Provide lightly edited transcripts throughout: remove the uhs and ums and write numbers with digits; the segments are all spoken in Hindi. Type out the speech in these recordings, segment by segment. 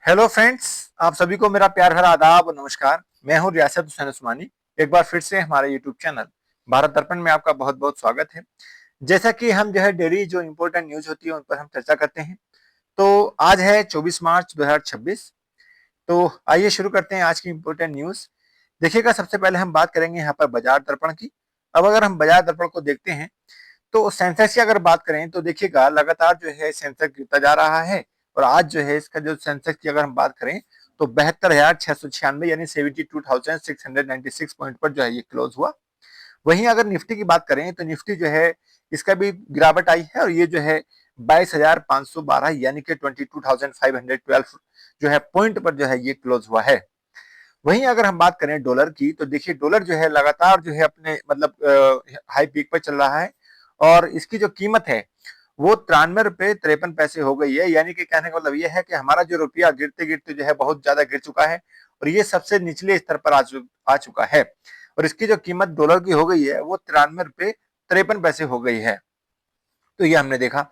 हेलो फ्रेंड्स, आप सभी को मेरा प्यार भरा आदाब और नमस्कार। मैं हूं रियासत हुसैन उस्मानी। एक बार फिर से हमारे यूट्यूब चैनल भारत दर्पण में आपका बहुत बहुत स्वागत है। जैसा कि हम जो है डेली जो इम्पोर्टेंट न्यूज होती है उन पर हम चर्चा करते हैं। तो आज है 24 मार्च 2026। तो आइए शुरू करते हैं आज की इम्पोर्टेंट न्यूज। देखिएगा, सबसे पहले हम बात करेंगे यहाँ पर बाजार दर्पण की। अब अगर हम बाजार दर्पण को देखते हैं तो सेंसेक्स की अगर बात करें तो देखिएगा लगातार जो है सेंसेक्स गिरता जा रहा है। और आज जो है इसका जो सेंसेक्स की अगर हम बात करें तो 72,696 यानी 72,696 पॉइंट पर जो है ये क्लोज हुआ। वहीं अगर निफ्टी की बात करें तो निफ्टी जो है इसका भी गिरावट आई है और ये जो है 22,512 यानी कि 22,512 जो है पॉइंट पर जो है ये क्लोज हुआ है। वहीं अगर हम बात करें डॉलर की तो देखिए डॉलर जो है लगातार जो है अपने मतलब हाई पीक पर चल रहा है। और इसकी जो कीमत है वो 93 रुपए 53 पैसे हो गई है। यानी कि कहने का मतलब ये है कि हमारा जो रुपया गिरते गिरते जो है बहुत ज्यादा गिर चुका है और ये सबसे निचले स्तर पर आ चुका है। और इसकी जो कीमत डॉलर की हो गई है वो 93 रुपए 53 पैसे हो गई है। तो ये हमने देखा।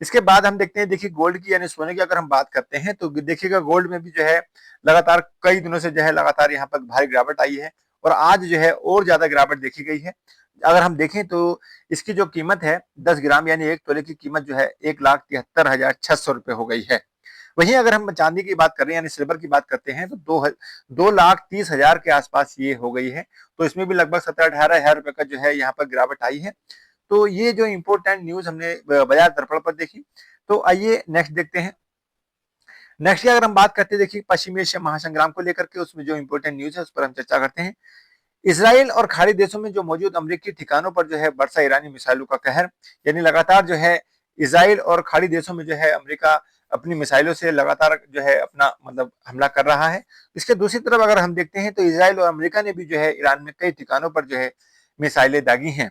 इसके बाद हम देखते हैं, देखिए गोल्ड की यानी सोने की अगर हम बात करते हैं तो देखिएगा गोल्ड में भी जो है लगातार कई दिनों से जो है लगातार यहाँ पर भारी गिरावट आई है। और आज जो है और ज्यादा गिरावट देखी गई है। अगर हम देखें तो इसकी जो कीमत है 10 ग्राम यानी 1 तोले की कीमत जो है 1,73,600 रुपए हो गई है। वहीं अगर हम चांदी की बात करें यानी सिल्वर की बात करते हैं तो 2,30,000 के आसपास ये हो गई है। तो इसमें भी लगभग 17-18 हजार रुपए का जो है यहाँ पर गिरावट आई है। तो ये जो इम्पोर्टेंट न्यूज हमने बाजार दर्पण पर देखी। तो आइए नेक्स्ट देखते हैं। नेक्स्ट की अगर हम बात करते हैं, देखिए पश्चिमी एशिया महासंग्राम को लेकर के उसमें जो इम्पोर्टेंट न्यूज है उस पर हम चर्चा करते हैं। इसराइल और खाड़ी देशों में जो मौजूद अमेरिकी ठिकानों पर जो है बरसा ईरानी मिसाइलों का कहर। यानी लगातार जो है इसराइल और खाड़ी देशों में जो है अमेरिका अपनी मिसाइलों से लगातार जो है अपना मतलब हमला कर रहा है। इसके दूसरी तरफ अगर हम देखते हैं तो इसराइल और अमेरिका ने भी जो है ईरान में कई ठिकानों पर जो है मिसाइलें दागी हैं।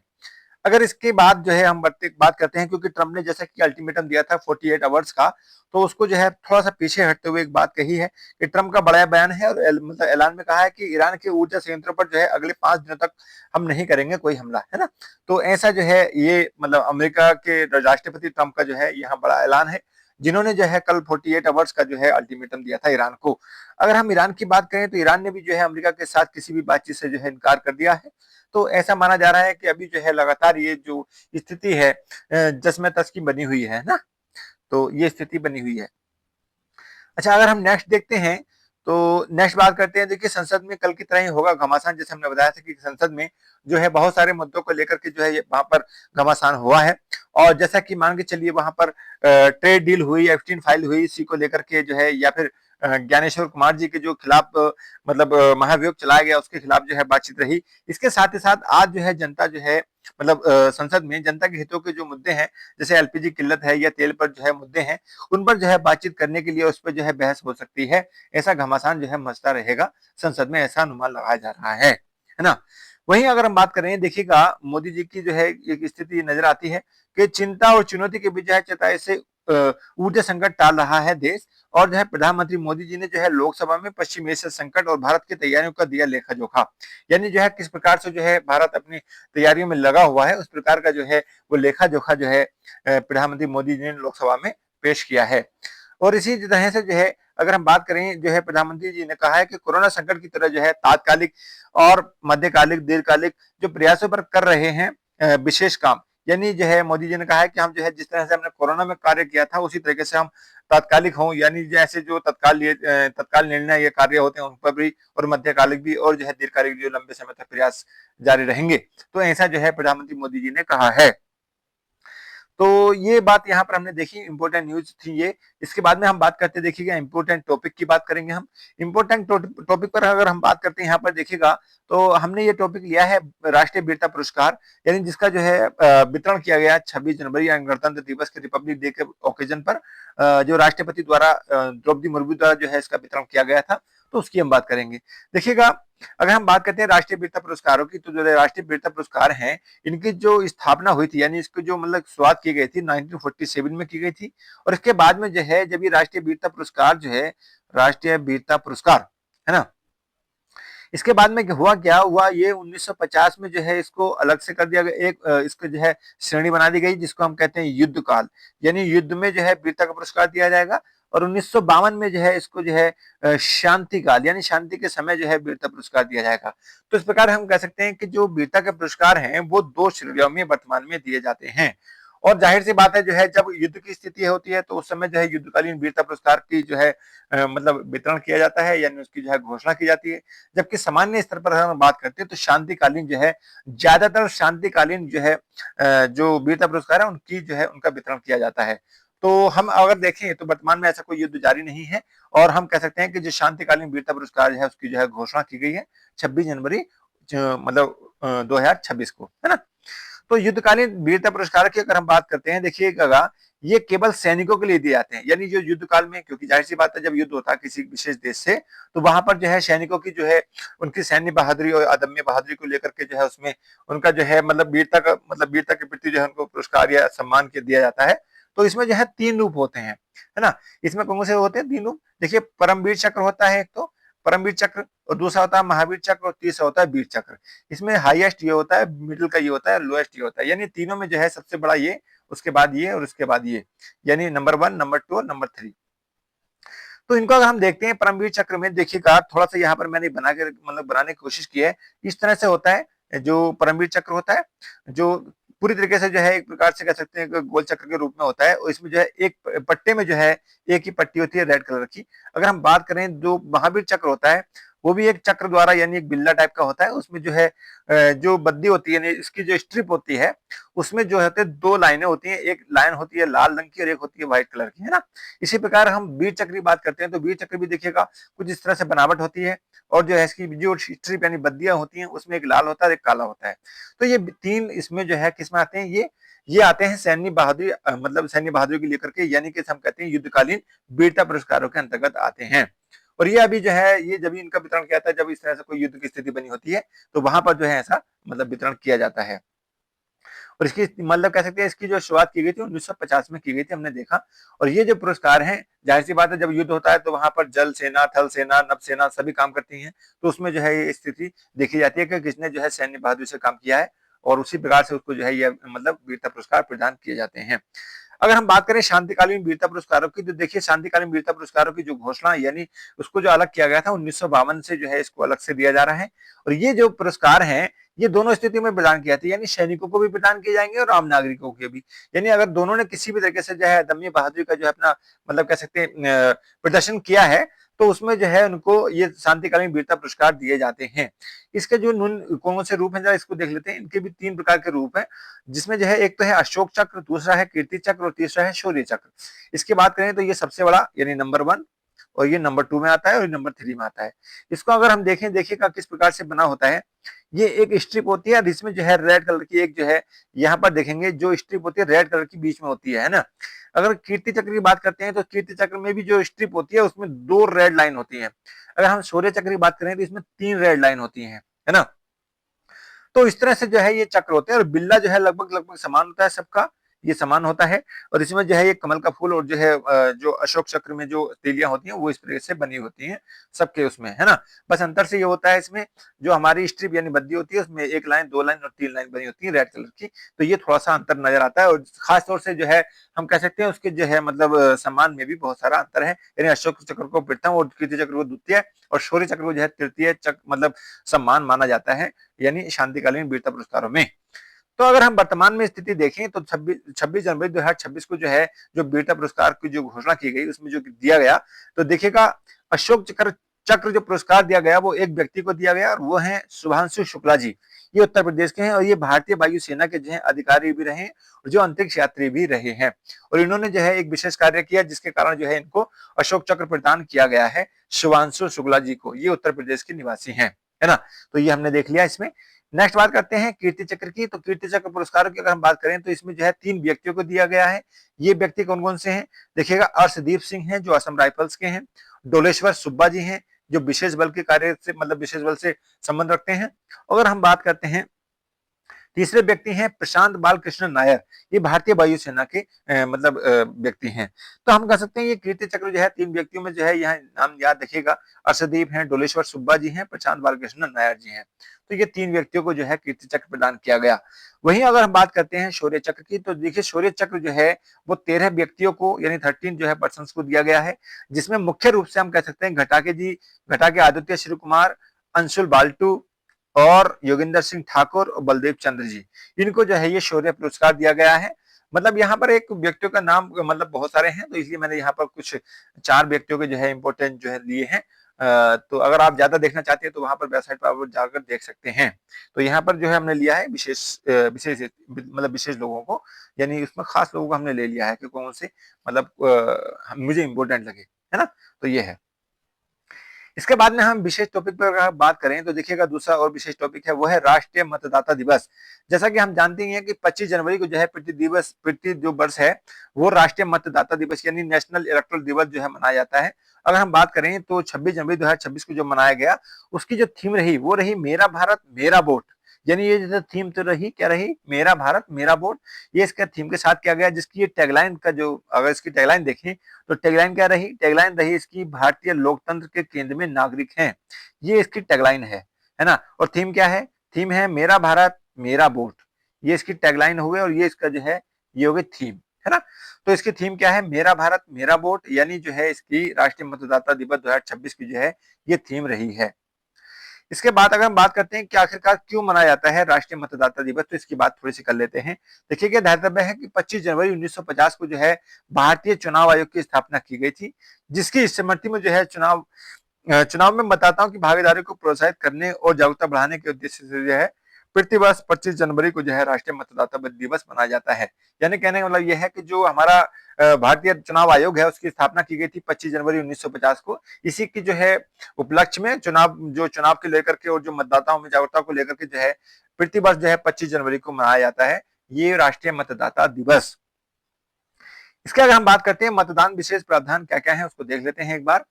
अगर इसके बाद जो है हम बात करते हैं, क्योंकि ट्रंप ने जैसा कि अल्टीमेटम दिया था 48 आवर्स का, तो उसको जो है थोड़ा सा पीछे हटते हुए एक बात कही है कि ट्रंप का बड़ा बयान है और मतलब ऐलान में कहा है कि ईरान के ऊर्जा संयंत्रों पर जो है अगले 5 दिनों तक हम नहीं करेंगे कोई हमला, है ना। तो ऐसा जो है ये मतलब अमेरिका के राष्ट्रपति ट्रंप का जो है यहाँ बड़ा ऐलान है, जिन्होंने जो है कल 48 आवर्स का जो है अल्टीमेटम दिया था ईरान को। अगर हम ईरान की बात करें तो ईरान ने भी जो है अमेरिका के साथ किसी भी बातचीत से जो है इनकार कर दिया है। तो ऐसा माना जा रहा है कि अभी जो है लगातार ये जो स्थिति है जस में तस की बनी हुई है ना। तो ये स्थिति बनी हुई है। अच्छा, अगर हम नेक्स्ट देखते हैं तो नेक्स्ट बात करते हैं। देखिए संसद में कल की तरह ही होगा घमासान, जैसे हमने बताया था कि संसद में जो है बहुत सारे मुद्दों को लेकर के जो है वहां पर घमासान हुआ है। और जैसा कि मान के चलिए वहां पर ट्रेड डील हुई, एफटीन फाइल हुई, इसी को लेकर के जो है या फिर ज्ञानेश्वर कुमार जी के जो खिलाफ मतलब महाभियोग चलाया गया उसके खिलाफ जो है बातचीत रही। इसके साथ ही साथ आज जो है जनता जो है मतलब संसद में जनता के हितों के जो मुद्दे हैं, जैसे एलपीजी किल्लत है या तेल पर जो है मुद्दे हैं, उन पर जो है बातचीत करने के लिए उस पर जो है बहस हो सकती है। ऐसा घमासान जो है मचता रहेगा संसद में, ऐसा अनुमान लगाया जा रहा है ना। वहीं अगर हम बात करें, देखिएगा मोदी जी की जो है एक स्थिति नजर आती है कि चिंता और चुनौती के बीच जो है चेताई से ऊर्जा संकट टाल रहा है देश। और जो है प्रधानमंत्री मोदी जी ने जो है लोकसभा में पश्चिम एशिया संकट और भारत की तैयारियों का दिया लेखा जोखा। यानी जो है किस प्रकार से जो है भारत अपनी तैयारियों में लगा हुआ है उस प्रकार का जो है वो लेखा जोखा जो है प्रधानमंत्री मोदी जी ने लोकसभा में पेश किया है। और इसी तरह से जो है अगर हम बात करें, जो है प्रधानमंत्री जी ने कहा है कि कोरोना संकट की तरह जो है तात्कालिक और मध्यकालिक दीर्घकालिक जो प्रयासों पर कर रहे हैं विशेष काम। यानी जो है मोदी जी ने कहा है कि हम जो है जिस तरह से हमने कोरोना में कार्य किया था उसी तरीके से हम तात्कालिक हों, यानी जैसे जो तत्काल निर्णय ये कार्य होते हैं उन पर भी, और मध्यकालिक भी, और जो है दीर्घकालिक जो लंबे समय तक प्रयास जारी रहेंगे। तो ऐसा जो है प्रधानमंत्री मोदी जी ने कहा है। तो ये बात यहाँ पर हमने देखी, इंपॉर्टेंट न्यूज थी ये। इसके बाद में हम बात करते देखिएगा इंपॉर्टेंट टॉपिक की बात करेंगे हम। इंपॉर्टेंट टॉपिक पर अगर हम बात करते हैं यहाँ पर देखिएगा तो हमने ये टॉपिक लिया है राष्ट्रीय वीरता पुरस्कार, यानी जिसका जो है वितरण किया गया 26 जनवरी या गणतंत्र दिवस के रिपब्लिक डे के ओकेजन पर जो राष्ट्रपति द्वारा द्रौपदी मुर्मू द्वारा जो है इसका वितरण किया गया था। तो उसकी हम बात करेंगे। देखिएगा अगर हम बात करते हैं राष्ट्रीय वीरता पुरस्कारों की, तो जो राष्ट्रीय वीरता पुरस्कार हैं इनकी जो स्थापना हुई थी, यानी इसकी जो मतलब शुरुआत की गई थी 1947 में की गई थी। और इसके बाद में जो है जब ये राष्ट्रीय वीरता पुरस्कार जो है राष्ट्रीय वीरता पुरस्कार है ना, इसके बाद में हुआ क्या हुआ, ये 1950 में जो है इसको अलग से कर दिया गया। एक इसको जो है श्रेणी बना दी गई जिसको हम कहते हैं युद्ध काल, यानी युद्ध में जो है वीरता का पुरस्कार दिया जाएगा। और 1952 में जो है इसको जो है शांति काल यानी शांति के समय जो है वीरता पुरस्कार दिया जाएगा। तो इस प्रकार हम कह सकते हैं कि जो वीरता के पुरस्कार हैं वो 2 श्रेणियों में वर्तमान में दिए जाते हैं। और जाहिर सी बात है जो है जब युद्ध की स्थिति होती है तो उस समय जो है युद्धकालीन वीरता पुरस्कार की जो है मतलब वितरण किया जाता है यानी उसकी जो है घोषणा की जाती है। जबकि सामान्य स्तर पर हम बात करते हैं तो शांतिकालीन जो है ज्यादातर शांतिकालीन जो है जो वीरता पुरस्कार है उनकी जो है उनका वितरण किया जाता है। तो हम अगर देखें तो वर्तमान में ऐसा कोई युद्ध जारी नहीं है और हम कह सकते हैं कि जो शांतिकालीन वीरता पुरस्कार है उसकी जो है घोषणा की गई है 26 जनवरी मतलब 2026 को, है ना। तो युद्धकालीन वीरता पुरस्कार की अगर हम बात करते हैं, देखिएगा ये केवल सैनिकों के लिए दिए जाते हैं यानी जो युद्ध काल में, क्योंकि जाहिर सी बात है जब युद्ध होता है किसी विशेष देश से तो वहां पर जो है सैनिकों की जो है उनकी सैन्य बहादुरी और अदम्य बहादुरी को लेकर के जो है उसमें उनका जो है मतलब वीरता के प्रति जो है उनको पुरस्कार या सम्मान के दिया जाता है। तो इसमें जो है 3 रूप होते हैं, है ना। इसमें कौन से होते हैं 3 रूप? देखिए परमवीर चक्र होता है एक तो परमवीर चक्र, और दूसरा होता है महावीर चक्र, और तीसरा होता है वीर चक्र। इसमें हाईएस्ट ये होता है, मिडिल का ये होता है, लोएस्ट ये होता है, यानी तीनों में जो है सबसे बड़ा ये, उसके बाद ये और उसके बाद ये, यानी नंबर 1, नंबर 2 और नंबर 3। तो इनको अगर हम देखते हैं परमवीर चक्र में, देखिएगा थोड़ा सा यहाँ पर मैंने बना के मतलब बनाने की कोशिश की है। इस तरह से होता है जो परमवीर चक्र होता है, जो पूरी तरीके से जो है एक प्रकार से कह सकते हैं गोल चक्र के रूप में होता है, और इसमें जो है एक पट्टे में जो है एक ही पट्टी होती है रेड कलर की। अगर हम बात करें जो महावीर चक्र होता है वो भी एक चक्र द्वारा यानी एक बिल्ला टाइप का होता है, उसमें जो है जो बद्दी होती है यानी इसकी जो स्ट्रिप होती है उसमें जो होते हैं 2 लाइनें होती हैं, एक लाइन होती है लाल रंग की और एक होती है व्हाइट कलर की, है ना। इसी प्रकार हम वीर चक्र की बात करते हैं तो वीर चक्र भी देखिएगा कुछ इस तरह से बनावट होती है, और जो है इसकी जो स्ट्रिप यानी बद्दियां होती हैं उसमें एक लाल होता है और एक काला होता है। तो ये 3 इसमें जो है किसमें आते हैं, ये आते हैं सैन्य बहादुरी मतलब सैन्य बहादुरी को लेकर के, यानी कि हम कहते हैं युद्धकालीन वीरता पुरस्कारों के अंतर्गत आते हैं। और ये अभी जो है ये जब इनका वितरण किया था जब इस तरह से कोई युद्ध की स्थिति बनी होती है तो वहां पर जो है ऐसा मतलब वितरण किया जाता है। और इसकी मतलब कह सकते हैं इसकी जो शुरुआत की गई थी 1950 में की गई थी, हमने देखा। और ये जो पुरस्कार हैं जाहिर सी बात है जब युद्ध होता है तो वहां पर जल सेना, थल सेना, नभ सेना सभी काम करती हैं, तो उसमें जो है ये स्थिति देखी जाती है कि किसने जो है सैन्य बहादुरी से काम किया है, और उसी प्रकार से उसको जो है ये मतलब वीरता पुरस्कार प्रदान किए जाते हैं। अगर हम बात करें शांतिकालीन वीरता पुरस्कारों की तो देखिए शांतिकालीन वीरता पुरस्कारों की जो घोषणा यानी उसको जो अलग किया गया था 1952 से जो है इसको अलग से दिया जा रहा है। और ये जो पुरस्कार हैं ये दोनों स्थितियों में प्रदान किया था, यानी सैनिकों को भी प्रदान किए जाएंगे और आम नागरिकों के भी। यानी अगर दोनों ने किसी भी तरीके से जो है दम्य बहादुरी का जो है अपना मतलब कह सकते हैं प्रदर्शन किया है तो उसमें जो है उनको ये शांतिकालीन वीरता पुरस्कार दिए जाते हैं। इसके जो कौन से रूप हैं जरा इसको देख लेते हैं। इनके भी 3 प्रकार के रूप हैं, जिसमें जो है एक तो है अशोक चक्र, दूसरा है कीर्ति चक्र और तीसरा है शौर्य चक्र। इसकी बात करें तो ये सबसे बड़ा यानी नंबर 1, और ये नंबर 2 में आता है और ये नंबर 3 में आता है। इसको अगर हम देखें, देखिएगा किस प्रकार से बना होता है। ये एक स्ट्रिप होती है और इसमें जो है रेड कलर की एक जो है यहाँ पर देखेंगे जो स्ट्रिप होती है रेड कलर की बीच में होती है ना। अगर कीर्ति चक्र की बात करते हैं तो कीर्ति चक्र में भी जो स्ट्रिप होती है उसमें 2 रेड लाइन होती है। अगर हम शौर्य चक्र की बात करें तो इसमें 3 रेड लाइन होती है ना। तो इस तरह से जो है ये चक्र होते हैं, और बिल्ला जो है लगभग लगभग समान होता है सबका, ये समान होता है। और इसमें जो है ये कमल का फूल और जो है जो अशोक चक्र में जो तीलियां होती हैं वो इस तरह से बनी होती हैं सबके उसमें, है ना। बस अंतर से ये होता है इसमें जो हमारी स्ट्रिप यानी बद्दी होती है उसमें 1 लाइन, 2 लाइन और 3 लाइन बनी होती है रेड कलर की। तो ये थोड़ा सा अंतर नजर आता है, और खास तौर से जो है हम कह सकते हैं उसके जो है मतलब सम्मान में भी बहुत सारा अंतर है। यानी अशोक चक्र को प्रथम और कीर्ति चक्र को द्वितीय और शौर्य चक्र को जो है तृतीय चक्र मतलब सम्मान माना जाता है यानी शांतिकालीन वीरता पुरस्कारों में। तो अगर हम वर्तमान में स्थिति देखें तो 26 जनवरी 2026 को जो है जो वीरता पुरस्कार की जो घोषणा की गई उसमें जो दिया गया, तो देखिएगा अशोक चक्र चक्र जो पुरस्कार दिया गया वो एक व्यक्ति को दिया गया और वो है शुभांशु शुक्ला जी। ये उत्तर प्रदेश के हैं और ये भारतीय वायुसेना के जो है अधिकारी भी रहे और जो अंतरिक्ष यात्री भी रहे हैं। और इन्होंने जो है एक विशेष कार्य किया जिसके कारण जो है इनको अशोक चक्र प्रदान किया गया है शुभांशु शुक्ला जी को। ये उत्तर प्रदेश के निवासी हैं, है ना। तो ये हमने देख लिया इसमें। नेक्स्ट बात करते हैं कीर्ति चक्र की। तो कीर्ति चक्र पुरस्कारों की अगर हम बात करें तो इसमें जो है 3 व्यक्तियों को दिया गया है। ये व्यक्ति कौन कौन से हैं, देखिएगा अर्शदीप सिंह हैं जो असम राइफल्स के हैं, डोलेश्वर सुब्बा जी हैं जो विशेष बल के कार्य से मतलब विशेष बल से संबंध रखते हैं। अगर हम बात करते हैं तीसरे व्यक्ति हैं प्रशांत बालकृष्ण नायर, ये भारतीय वायुसेना के मतलब व्यक्ति हैं। तो हम कह सकते हैं ये कीर्ति चक्र जो है 3 व्यक्तियों में जो है यहाँ नाम याद रखिएगा, अर्शदीप हैं, डोलेश्वर सुब्बा जी हैं, प्रशांत बालकृष्ण नायर जी हैं। तो ये 3 व्यक्तियों को जो है कीर्ति चक्र प्रदान किया गया। वहीं अगर हम बात करते हैं शौर्य चक्र की, तो देखिए शौर्य चक्र जो है वो 13 व्यक्तियों को यानी 13 जो है पर्सन्स को दिया गया है, जिसमें मुख्य रूप से हम कह सकते हैं घटाके आदित्य श्री कुमार, अंशुल बाल्टू और योगेंद्र सिंह ठाकुर और बलदेव चंद्र जी, इनको जो है ये शौर्य पुरस्कार दिया गया है। मतलब यहाँ पर एक व्यक्तियों का नाम मतलब बहुत सारे हैं, तो इसलिए मैंने यहाँ पर कुछ 4 व्यक्तियों के जो है इम्पोर्टेंट जो है लिए हैं। तो अगर आप ज्यादा देखना चाहते हैं तो वहां पर वेबसाइट पर आप जाकर देख सकते हैं। तो यहाँ पर जो है हमने लिया है विशेष मतलब विशेष लोगों को, यानी उसमें खास लोगों को हमने ले लिया है कि कौन से मतलब मुझे इम्पोर्टेंट लगे, है ना। तो ये है। इसके बाद में हम विशेष टॉपिक पर अगर बात करें तो देखिएगा दूसरा और विशेष टॉपिक है वो है राष्ट्रीय मतदाता दिवस। जैसा कि हम जानते हैं कि 25 जनवरी को जो है प्रति जो वर्ष है वो राष्ट्रीय मतदाता दिवस यानी नेशनल इलेक्टोरल दिवस जो है मनाया जाता है। अगर हम बात करें तो 26 जनवरी 2026 को जो मनाया गया उसकी जो थीम रही वो रही मेरा भारत मेरा वोट, यानी ये जो थीम तो रही क्या रही, मेरा भारत मेरा वोट। ये इसका थीम के साथ किया गया, जिसकी ये टैगलाइन का जो अगर इसकी टैगलाइन देखें तो टैगलाइन क्या रही, टैगलाइन रही इसकी भारतीय लोकतंत्र के केंद्र में नागरिक हैं, ये इसकी टैगलाइन है ना। और थीम क्या है, थीम है मेरा भारत मेरा वोट, ये इसकी टैगलाइन हुए और ये इसका जो है ये हो गई थीम, है ना। तो इसकी थीम क्या है, मेरा भारत मेरा वोट, यानी जो है इसकी राष्ट्रीय मतदाता दिवस 2026 की जो है ये थीम रही है। इसके बाद अगर हम बात करते हैं कि आखिरकार क्यों मनाया जाता है राष्ट्रीय मतदाता दिवस, तो इसकी बात थोड़ी सी कर लेते हैं। देखिए क्या धर्तव्य है कि 25 जनवरी 1950 को जो है भारतीय चुनाव आयोग की स्थापना की गई थी, जिसकी स्मृति में जो है चुनाव में मतदाताओं की भागीदारी को प्रोत्साहित करने और जागरूकता बढ़ाने के उद्देश्य से जो है प्रतिवर्ष 25 जनवरी को जो है राष्ट्रीय मतदाता दिवस मनाया जाता है। यानी कहने का मतलब यह है कि जो हमारा भारतीय चुनाव आयोग है उसकी स्थापना की गई थी 25 जनवरी 1950 को। इसी की जो है उपलक्ष्य में चुनाव के लेकर के और जो मतदाताओं में जागरूकता को लेकर के जो है प्रतिवर्ष जो है 25 जनवरी को मनाया जाता है ये राष्ट्रीय मतदाता दिवस। इसके अगर हम बात करते हैं मतदान विशेष प्रावधान क्या क्या है उसको देख लेते हैं एक बार।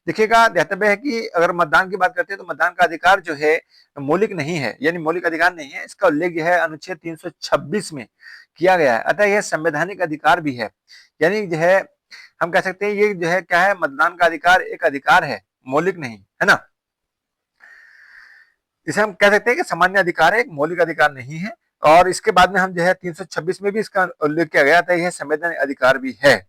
देखिएगा ध्यातव्य है कि अगर मतदान की बात करते हैं तो मतदान का अधिकार जो है मौलिक नहीं है, यानी मौलिक अधिकार नहीं है, इसका उल्लेख जो है अनुच्छेद 326 में किया गया है, अतः यह संवैधानिक अधिकार भी है। यानी जो है हम कह सकते हैं ये जो है क्या है, मतदान का अधिकार एक अधिकार है, मौलिक नहीं, है ना। इसे हम कह सकते हैं कि सामान्य अधिकार है, एक मौलिक अधिकार नहीं है। और इसके बाद में हम जो है 326 में भी इसका उल्लेख किया गया था, यह संवैधानिक अधिकार भी है।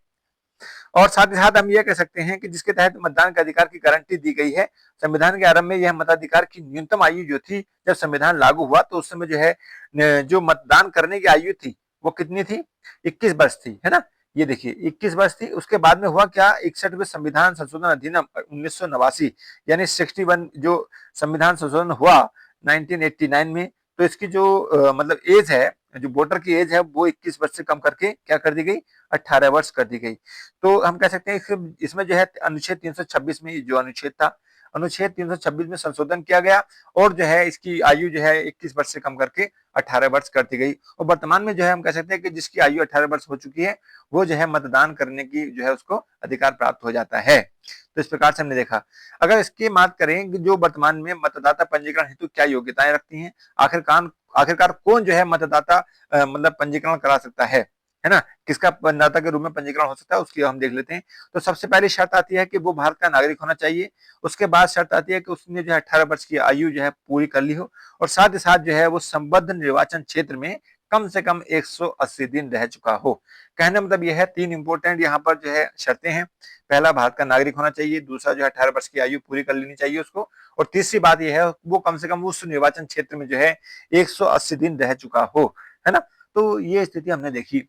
और साथ ही साथ हम यह कह सकते हैं कि जिसके तहत मतदान के अधिकार की गारंटी दी गई है। संविधान के आरंभ में यह मताधिकार की न्यूनतम आयु जो थी, जब संविधान लागू हुआ तो उस समय जो है जो मतदान करने की आयु थी वो कितनी थी, 21 वर्ष थी, है ना। ये देखिए 21 वर्ष थी। उसके बाद में हुआ क्या, 61वें संविधान संशोधन अधिनियम 1989 यानी 61 जो संविधान संशोधन हुआ 1989 में, तो इसकी जो मतलब एज है, जो वोटर की एज है वो 21 वर्ष से कम करके क्या कर दी गई, 18 वर्ष कर दी गई। तो हम कह सकते हैं इसमें जो है अनुच्छेद 326 में जो अनुच्छेद था, अनुच्छेद 326 में संशोधन किया गया और जो है इसकी आयु जो है 21 वर्ष से कम करके 18 वर्ष कर दी गई। और वर्तमान में जो है हम कह सकते हैं कि जिसकी आयु 18 वर्ष हो चुकी है वो जो है मतदान करने की जो है उसको अधिकार प्राप्त हो जाता है। तो इस प्रकार से हमने देखा। अगर इसकी बात करें कि जो वर्तमान में मतदाता पंजीकरण हेतु क्या योग्यताएं रखती हैं, आखिरकार कौन जो है मतदाता मतलब पंजीकरण करा सकता है ना, किसका मतदाता के रूप में पंजीकरण हो सकता है उसकी हम देख लेते हैं। तो सबसे पहली शर्त आती है कि वो भारत का नागरिक होना चाहिए। उसके बाद शर्त आती है कि उसने जो है 18 वर्ष की आयु जो है पूरी कर ली हो और साथ ही साथ जो है वो संबद्ध निर्वाचन क्षेत्र में कम से कम 180 दिन रह चुका हो। कहने मतलब यह है 3 इंपोर्टेंट यहाँ पर जो है शर्तें हैं। पहला भारत का नागरिक होना चाहिए, दूसरा जो है 18 वर्ष की आयु पूरी कर लेनी चाहिए उसको, और तीसरी बात यह है वो कम से कम उस निर्वाचन क्षेत्र में जो है 180 दिन रह चुका हो, है ना। तो ये स्थिति हमने देखी।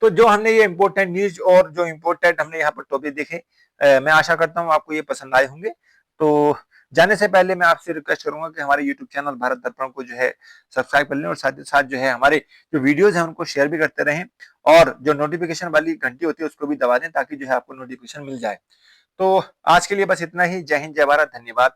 तो जो हमने ये इंपॉर्टेंट न्यूज और जो इंपॉर्टेंट हमने यहाँ पर टॉपिक देखे, मैं आशा करता हूँ आपको ये पसंद आए होंगे। तो जाने से पहले मैं आपसे रिक्वेस्ट करूंगा कि हमारे यूट्यूब चैनल भारत दर्पण को जो है सब्सक्राइब कर लें और साथ ही साथ जो है हमारे जो वीडियोज हैं उनको शेयर भी करते रहें और जो नोटिफिकेशन वाली घंटी होती है उसको भी दबा दें ताकि जो है आपको नोटिफिकेशन मिल जाए। तो आज के लिए बस इतना ही। जय हिंद, जय भारत, धन्यवाद।